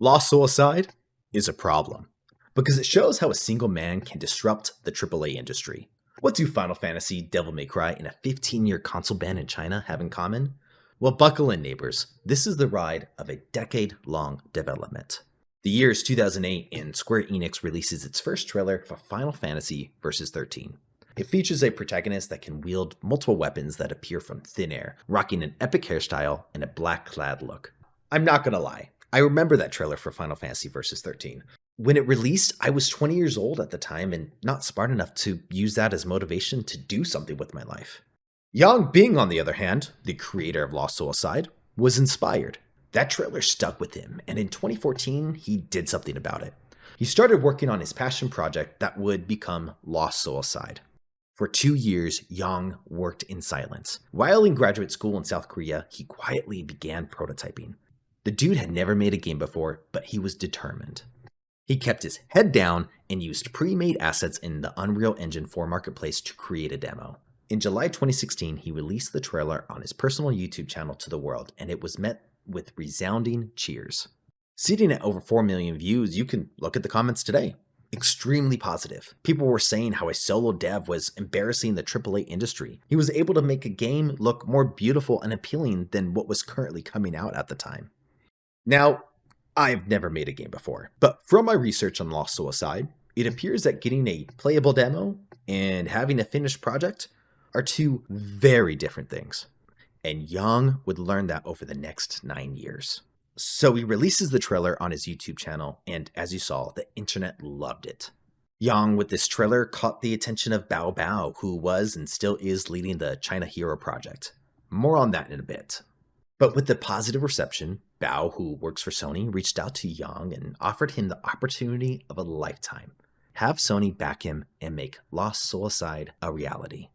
Lost Suicide is a problem because it shows how a single man can disrupt the AAA industry. What do Final Fantasy, Devil May Cry, and a 15-year console ban in China have in common? Well, buckle in, neighbors. This is the ride of a decade-long development. The year is 2008, and Square Enix releases its first trailer for Final Fantasy Versus XIII. It features a protagonist that can wield multiple weapons that appear from thin air, rocking an epic hairstyle and a black-clad look. I'm not gonna lie, I remember that trailer for Final Fantasy Versus XIII. When it released, I was 20 years old at the time and not smart enough to use that as motivation to do something with my life. Yang Bing, on the other hand, the creator of Lost Suicide, was inspired. That trailer stuck with him, and in 2014, he did something about it. He started working on his passion project that would become Lost Suicide. For 2 years, Yang worked in silence. While in graduate school in South Korea, he quietly began prototyping. The dude had never made a game before, but he was determined. He kept his head down and used pre-made assets in the Unreal Engine 4 marketplace to create a demo. In July 2016, he released the trailer on his personal YouTube channel to the world, and it was met with resounding cheers. Sitting at over 4 million views, you can look at the comments today. Extremely positive. People were saying how a solo dev was embarrassing the AAA industry. He was able to make a game look more beautiful and appealing than what was currently coming out at the time. Now, I've never made a game before, but from my research on Lost Suicide, it appears that getting a playable demo and having a finished project are two very different things. And Yang would learn that over the next 9 years. So he releases the trailer on his YouTube channel, and as you saw, the internet loved it. Yang, with this trailer, caught the attention of Bao Bao, who was and still is leading the China Hero project. More on that in a bit. But with the positive reception, Bao, who works for Sony, reached out to Yang and offered him the opportunity of a lifetime. Have Sony back him and make Lost Suicide a reality.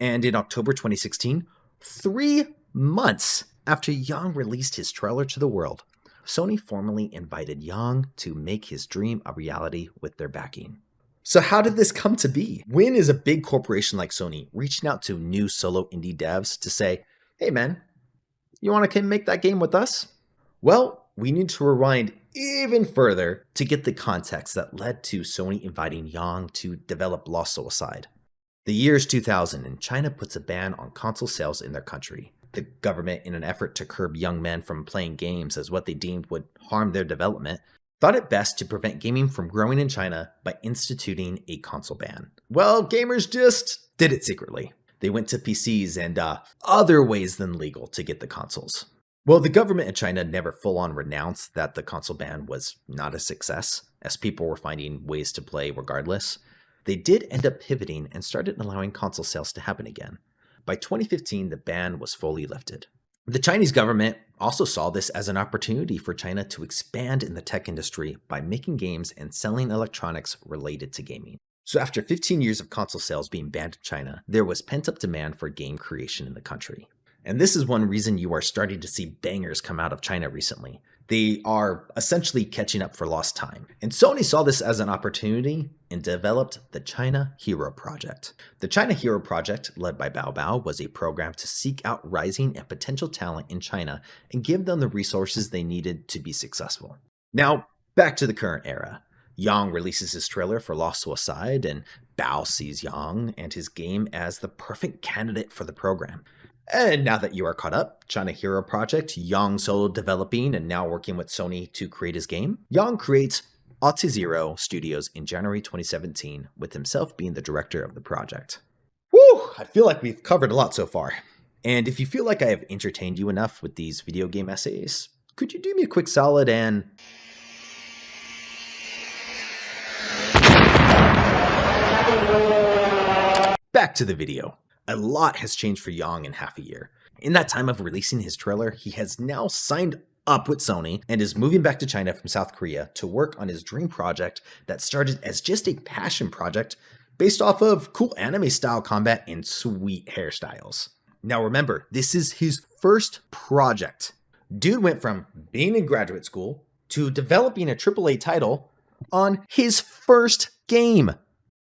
And in October 2016, 3 months after Yang released his trailer to the world, Sony formally invited Yang to make his dream a reality with their backing. So how did this come to be? When is a big corporation like Sony reaching out to new solo indie devs to say, hey man, you want to come make that game with us? Well, we need to rewind even further to get the context that led to Sony inviting Yang to develop Lost Suicide. The year is 2000 and China puts a ban on console sales in their country. The government, in an effort to curb young men from playing games as what they deemed would harm their development, thought it best to prevent gaming from growing in China by instituting a console ban. Well, gamers just did it secretly. They went to PCs and other ways than legal to get the consoles. Well, the government in China never full-on renounced that the console ban was not a success, as people were finding ways to play regardless. They did end up pivoting and started allowing console sales to happen again. By 2015, the ban was fully lifted. The Chinese government also saw this as an opportunity for China to expand in the tech industry by making games and selling electronics related to gaming. So after 15 years of console sales being banned in China, there was pent-up demand for game creation in the country. And this is one reason you are starting to see bangers come out of China recently. They are essentially catching up for lost time. And Sony saw this as an opportunity and developed the China Hero Project. The China Hero Project, led by Bao Bao, was a program to seek out rising and potential talent in China and give them the resources they needed to be successful. Now, back to the current era. Yang releases his trailer for Lost Suicide, and Bao sees Yang and his game as the perfect candidate for the program. And now that you are caught up, China Hero Project, Yang solo developing and now working with Sony to create his game, Yang creates Ultizero Studios in January 2017, with himself being the director of the project. Whew, I feel like we've covered a lot so far. And if you feel like I have entertained you enough with these video game essays, could you do me a quick solid and... back to the video. A lot has changed for Yang in half a year. In that time of releasing his trailer, he has now signed up with Sony and is moving back to China from South Korea to work on his dream project that started as just a passion project based off of cool anime-style combat and sweet hairstyles. Now remember, this is his first project. Dude went from being in graduate school to developing a AAA title on his first game.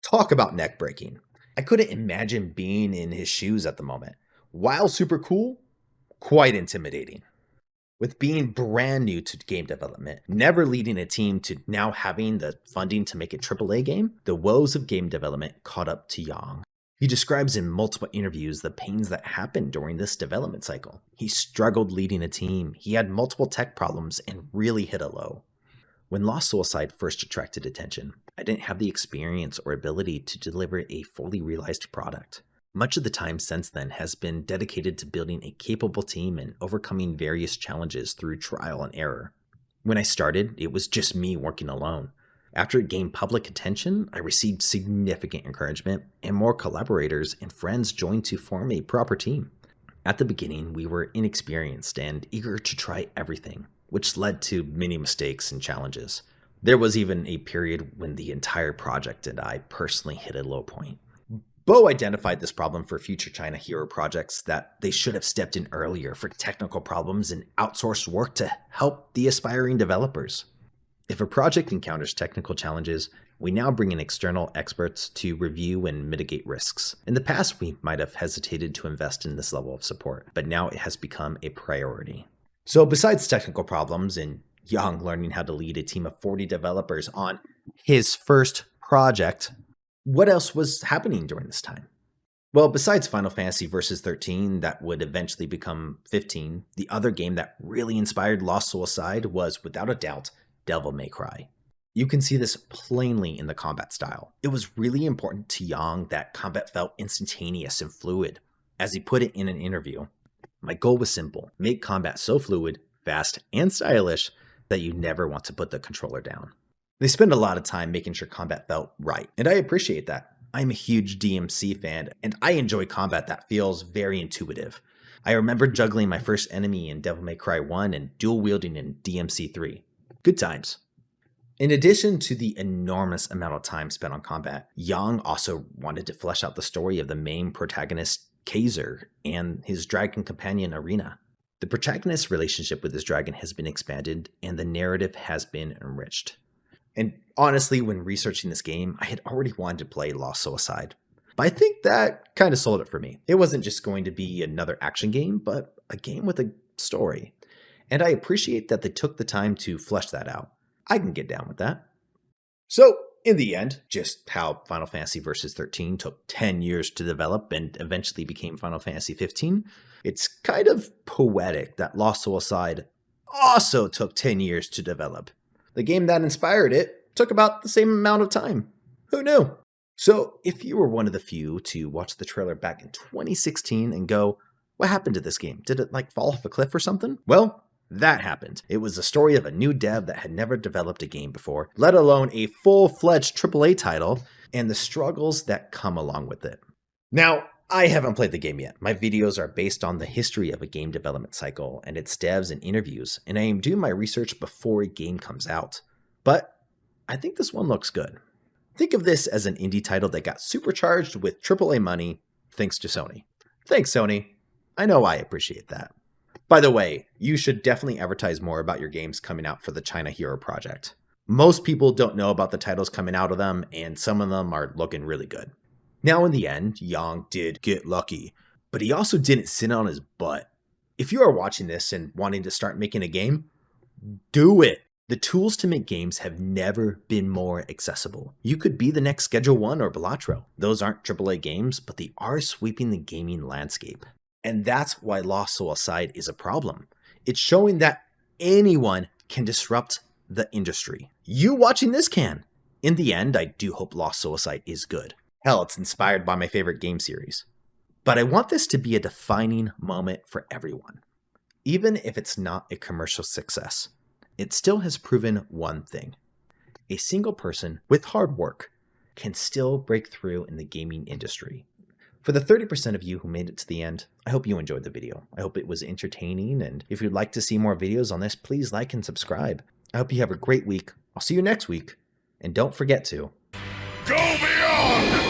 Talk about neck-breaking. I couldn't imagine being in his shoes at the moment. While super cool, quite intimidating. With being brand new to game development, never leading a team to now having the funding to make a AAA game, the woes of game development caught up to Yang. He describes in multiple interviews the pains that happened during this development cycle. He struggled leading a team, he had multiple tech problems, and really hit a low. When Lost Suicide first attracted attention, I didn't have the experience or ability to deliver a fully realized product. Much of the time since then has been dedicated to building a capable team and overcoming various challenges through trial and error. When I started, it was just me working alone. After it gained public attention, I received significant encouragement, and more collaborators and friends joined to form a proper team. At the beginning, we were inexperienced and eager to try everything, which led to many mistakes and challenges. There was even a period when the entire project and I personally hit a low point. Bo identified this problem for future China hero projects, that they should have stepped in earlier for technical problems and outsourced work to help the aspiring developers. If a project encounters technical challenges, we now bring in external experts to review and mitigate risks. In the past, we might have hesitated to invest in this level of support, but now it has become a priority. So besides technical problems and Yang learning how to lead a team of 40 developers on his first project, what else was happening during this time? Well, besides Final Fantasy Versus XIII, that would eventually become 15, the other game that really inspired Lost Suicide was, without a doubt, Devil May Cry. You can see this plainly in the combat style. It was really important to Yang that combat felt instantaneous and fluid. As he put it in an interview, "My goal was simple: make combat so fluid, fast, and stylish that you never want to put the controller down." They spend a lot of time making sure combat felt right, and I appreciate that. I'm a huge DMC fan, and I enjoy combat that feels very intuitive. I remember juggling my first enemy in Devil May Cry 1 and dual wielding in DMC 3. Good times. In addition to the enormous amount of time spent on combat, Yang also wanted to flesh out the story of the main protagonist, Kazer, and his dragon companion, Arena. The protagonist's relationship with his dragon has been expanded, and the narrative has been enriched. And honestly, when researching this game, I had already wanted to play Lost Suicide. But I think that kind of sold it for me. It wasn't just going to be another action game, but a game with a story. And I appreciate that they took the time to flesh that out. I can get down with that. So, in the end, just how Final Fantasy Versus XIII took 10 years to develop and eventually became Final Fantasy XV, it's kind of poetic that Lost Suicide also took 10 years to develop. The game that inspired it took about the same amount of time. Who knew? So, if you were one of the few to watch the trailer back in 2016 and go, "What happened to this game? Did it fall off a cliff or something?" Well, that happened. It was the story of a new dev that had never developed a game before, let alone a full-fledged AAA title, and the struggles that come along with it. Now, I haven't played the game yet. My videos are based on the history of a game development cycle and its devs and interviews, and I am doing my research before a game comes out. But I think this one looks good. Think of this as an indie title that got supercharged with AAA money thanks to Sony. Thanks, Sony. I know I appreciate that. By the way, you should definitely advertise more about your games coming out for the China Hero Project. Most people don't know about the titles coming out of them, and some of them are looking really good. Now, in the end, Yang did get lucky, but he also didn't sit on his butt. If you are watching this and wanting to start making a game, do it. The tools to make games have never been more accessible. You could be the next Schedule 1 or Balatro. Those aren't AAA games, but they are sweeping the gaming landscape. And that's why Lost Suicide is a problem. It's showing that anyone can disrupt the industry. You watching this can. In the end, I do hope Lost Suicide is good. Hell, it's inspired by my favorite game series. But I want this to be a defining moment for everyone. Even if it's not a commercial success, it still has proven one thing. A single person with hard work can still break through in the gaming industry. For the 30% of you who made it to the end, I hope you enjoyed the video. I hope it was entertaining, and if you'd like to see more videos on this, please like and subscribe. I hope you have a great week. I'll see you next week, and don't forget to go beyond!